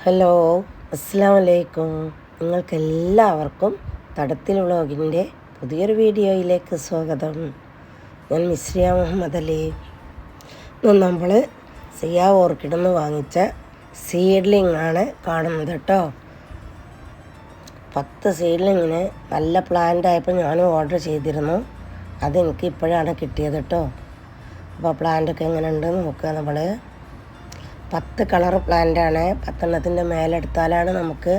Hello, അസ്സലാമു അലൈക്കും. നിങ്ങൾക്കെല്ലാവർക്കും തടത്തിൽ വ്ളോഗിൻ്റെ പുതിയൊരു വീഡിയോയിലേക്ക് സ്വാഗതം. ഞാൻ മിസ്രിയ മുഹമ്മദ് അലി. ഇന്ന് നമ്മൾ സിയാ ഓർക്കിഡിൽ നിന്ന് വാങ്ങിച്ച സീഡ്ലിംഗ് ആണ് കാണുന്നത് കേട്ടോ. 10 സീഡ്ലിങ്ങിന് നല്ല പ്ലാന്റ് ആയപ്പോൾ ഞാനും ഓർഡർ ചെയ്തിരുന്നു. അതെനിക്ക് ഇപ്പോഴാണ് കിട്ടിയത് കേട്ടോ. അപ്പോൾ പ്ലാന്റൊക്കെ എങ്ങനെയുണ്ട് നോക്കുക. നമ്മൾ 10 കളർ പ്ലാന്റാണ്. 10 എണ്ണത്തിൻ്റെ മേലെടുത്താലാണ് നമുക്ക്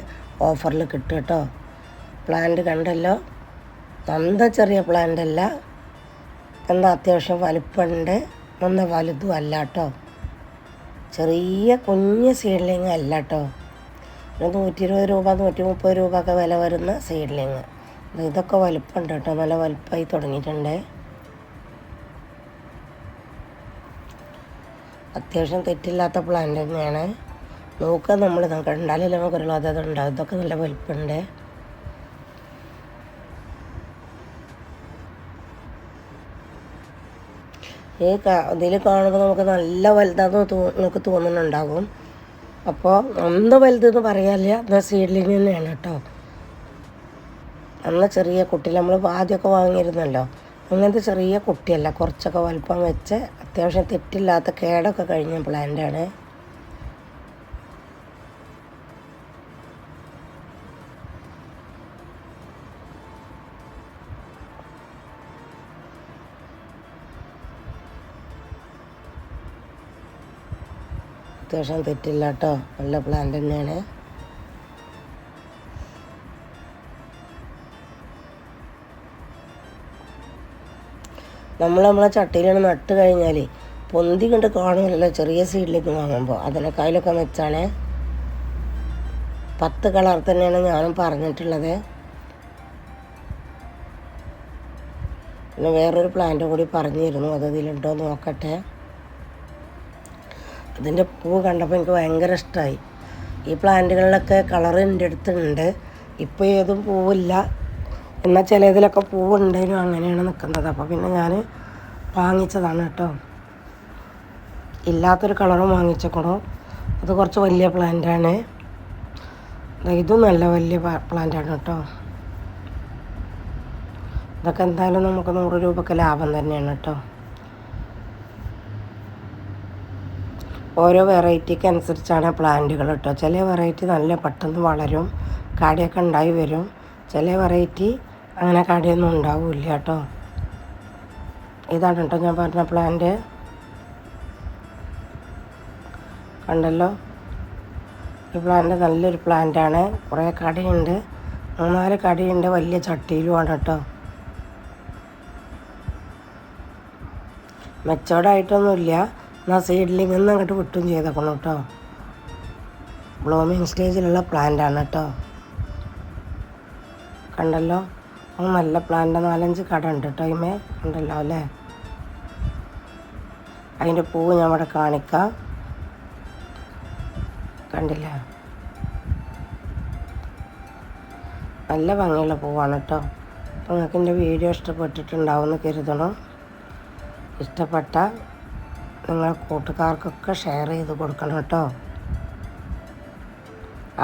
ഓഫറിൽ കിട്ടുക കേട്ടോ. പ്ലാന്റ് കണ്ടല്ലോ, നന്ന ചെറിയ പ്ലാന്റ് അല്ല, എന്താ അത്യാവശ്യം വലുപ്പമുണ്ട്, നന്ന വലുതും അല്ല കേട്ടോ. ചെറിയ കുഞ്ഞ് സീഡ്ലിങ് അല്ല കേട്ടോ. 120 രൂപ 130 രൂപ ഒക്കെ വില വരുന്ന സീഡ്ലിങ്. ഇതൊക്കെ വലുപ്പമുണ്ട് കേട്ടോ, നല്ല വലുപ്പമായി തുടങ്ങിയിട്ടുണ്ട്. അത്യാവശ്യം തെറ്റില്ലാത്ത പ്ലാന്റ് തന്നെയാണ്. നോക്കുക, നമ്മൾ കണ്ടാലല്ലേ നമുക്കൊരു അത് ഉണ്ടാകും. ഇതൊക്കെ നല്ല വലുപ്പമുണ്ട്. ഇതിൽ കാണുമ്പോൾ നമുക്ക് നല്ല വലുതാന്ന് നമുക്ക് തോന്നുന്നുണ്ടാകും. അപ്പോൾ ഒന്ന് വലുതെന്ന് പറയാനില്ല, എന്നാൽ സീഡ്ലിങ് തന്നെയാണ് കേട്ടോ. അന്ന് ചെറിയ കുട്ടി നമ്മൾ ആദ്യമൊക്കെ വാങ്ങിയിരുന്നല്ലോ, അങ്ങനത്തെ ചെറിയ കുട്ടിയല്ല, കുറച്ചൊക്കെ വലുപ്പം വെച്ച് അത്യാവശ്യം തെറ്റില്ലാത്ത കേടൊക്കെ കഴിഞ്ഞ പ്ലാന്റാണ്. അത്യാവശ്യം തെറ്റില്ല കേട്ടോ, നല്ല പ്ലാന്റ് തന്നെയാണ്. നമ്മളെ ചട്ടിയിലാണ് നട്ട് കഴിഞ്ഞാൽ പൊന്തി കണ്ട് കാണുമല്ലോ ചെറിയ സീഡിലേക്ക് വാങ്ങുമ്പോൾ. അതിനേക്കാളൊക്കെ മെച്ചാണ്. 10 കളർ തന്നെയാണ് ഞാനും പറഞ്ഞിട്ടുള്ളത്. പിന്നെ വേറൊരു പ്ലാന്റ് കൂടി പറഞ്ഞിരുന്നു, അത് ഇതിലുണ്ടോ നോക്കട്ടെ. അതിൻ്റെ പൂ കണ്ടപ്പോൾ എനിക്ക് ഭയങ്കര ഇഷ്ടമായി. ഈ പ്ലാന്റുകളിലൊക്കെ കളർ എൻ്റെ അടുത്തുണ്ട്. ഇപ്പോൾ ഏതും പൂവില്ല, എന്നാൽ ചിലതിലൊക്കെ പൂവുണ്ടേനും അങ്ങനെയാണ് നിൽക്കുന്നത്. അപ്പോൾ പിന്നെ ഞാൻ വാങ്ങിച്ചതാണ് കേട്ടോ. ഇല്ലാത്തൊരു കളറും വാങ്ങിച്ചേക്കണു. അത് കുറച്ച് വലിയ പ്ലാന്റാണ്. ഇതും നല്ല വലിയ പ്ലാന്റാണ് കേട്ടോ. ഇതൊക്കെ എന്തായാലും നമുക്ക് 100 രൂപയ്ക്ക് ലാഭം തന്നെയാണ് കേട്ടോ. ഓരോ വെറൈറ്റിക്ക് അനുസരിച്ചാണ് പ്ലാന്റുകൾ കേട്ടോ. ചില വെറൈറ്റി നല്ല പെട്ടെന്ന് വളരും, കാടിയൊക്കെ ഉണ്ടായി വരും. ചില വെറൈറ്റി അങ്ങനെ കാടിയൊന്നും ഉണ്ടാവില്ല കേട്ടോ. ഇതാണ് കേട്ടോ ഞാൻ പറഞ്ഞ പ്ലാന്റ്. കണ്ടല്ലോ, ഈ പ്ലാന്റ് നല്ലൊരു പ്ലാന്റാണ്. കുറേ കടിയുണ്ട്, 3-4 കടിയുണ്ട്, വലിയ ചട്ടിയിലുമാണ് കേട്ടോ. മെച്ചോർഡായിട്ടൊന്നുമില്ല, എന്നാൽ സീഡ്ലിംഗ് നിന്ന് അങ്ങോട്ട് വിട്ടും ചെയ്തേക്കണം കേട്ടോ. ബ്ലൂമിങ് സ്റ്റേജിലുള്ള പ്ലാന്റാണ് കേട്ടോ. കണ്ടല്ലോ, നല്ല പ്ലാന്റ്. 4-5 കട ഉണ്ട് കേട്ടോ ഇമേ. ഉണ്ടല്ലോ അല്ലേ. അതിൻ്റെ പൂവ് ഞാൻ ഇവിടെ കാണിക്കാം. കണ്ടില്ല, നല്ല ഭംഗിയുള്ള പൂവാണ് കേട്ടോ. അപ്പോൾ നിങ്ങൾക്ക് എൻ്റെ വീഡിയോ ഇഷ്ടപ്പെട്ടിട്ടുണ്ടാവുമെന്ന് കരുതണം. ഇഷ്ടപ്പെട്ട നിങ്ങളെ കൂട്ടുകാർക്കൊക്കെ ഷെയർ ചെയ്ത് കൊടുക്കണം കേട്ടോ.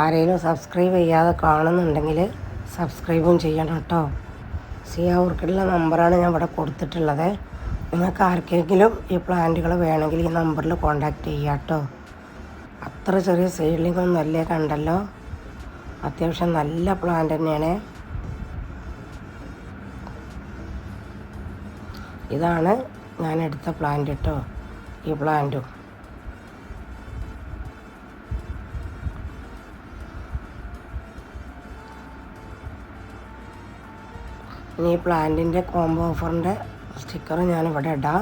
ആരെങ്കിലും സബ്സ്ക്രൈബ് ചെയ്യാതെ കാണുന്നുണ്ടെങ്കിൽ സബ്സ്ക്രൈബും ചെയ്യണം കേട്ടോ. സിയാ ഓർക്കിഡിലെ നമ്പറാണ് ഞാൻ ഇവിടെ കൊടുത്തിട്ടുള്ളത്. നിങ്ങൾക്ക് ആർക്കെങ്കിലും ഈ പ്ലാന്റുകൾ വേണമെങ്കിൽ ഈ നമ്പറിൽ കോൺടാക്റ്റ് ചെയ്യാം കേട്ടോ. അത്ര ചെറിയ സീഡ്ലിങ്ങൊന്നും അല്ലേ, കണ്ടല്ലോ. അത്യാവശ്യം നല്ല പ്ലാന്റ് തന്നെയാണ്. ഇതാണ് ഞാൻ എടുത്ത പ്ലാന്റ് കേട്ടോ, ഈ പ്ലാന്റും. ഇനി ഈ പ്ലാന്റിൻ്റെ കോംബോ ഓഫറിൻ്റെ സ്റ്റിക്കറും ഞാനിവിടെ ഇടാം.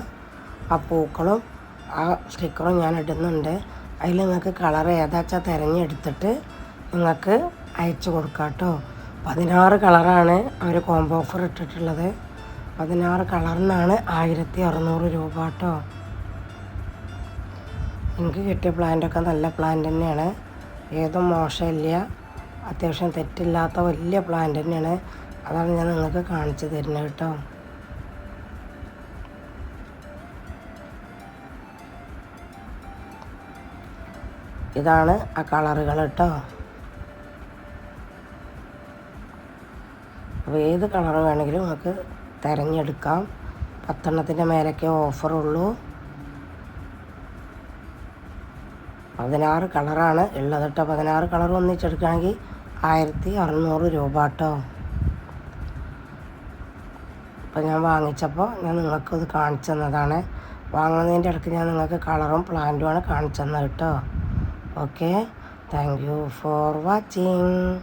ആ പൂക്കളും ആ സ്റ്റിക്കറും ഞാൻ ഇടുന്നുണ്ട്. അതിൽ നിങ്ങൾക്ക് കളർ ഏതാച്ചാൽ തിരഞ്ഞെടുത്തിട്ട് നിങ്ങൾക്ക് അയച്ചു കൊടുക്കാം കേട്ടോ. 16 കളറാണ് അവർ കോംബോ ഓഫർ ഇട്ടിട്ടുള്ളത്. 16 കളറിനാണ് 1600 രൂപ കേട്ടോ. എനിക്ക് കിട്ടിയ പ്ലാന്റൊക്കെ നല്ല പ്ലാന്റ് തന്നെയാണ്, ഏതും മോശമില്ല, അത്യാവശ്യം തെറ്റില്ലാത്ത വലിയ പ്ലാന്റ് തന്നെയാണ്. അതാണ് ഞാൻ നിങ്ങൾക്ക് കാണിച്ചു തരുന്നത് കേട്ടോ. ഇതാണ് ആ കളറുകൾ കേട്ടോ. അപ്പോൾ ഏത് കളർ വേണമെങ്കിലും നമുക്ക് തിരഞ്ഞെടുക്കാം. 10 മേലൊക്കെ ഓഫറുള്ളൂ. 16 കളറാണ് ഉള്ളത് കേട്ടോ. 16 കളർ ഒന്നിച്ചെടുക്കുകയാണെങ്കിൽ 1600 രൂപ കേട്ടോ. അപ്പോൾ ഞാൻ വാങ്ങിച്ചപ്പോൾ ഞാൻ നിങ്ങൾക്കത് കാണിച്ചു തന്നതാണ്. വാങ്ങുന്നതിൻ്റെ ഇടയ്ക്ക് ഞാൻ നിങ്ങൾക്ക് കളറും പ്ലാന്റുമാണ് കാണിച്ചു തന്നത് കേട്ടോ. Okay, thank you for watching.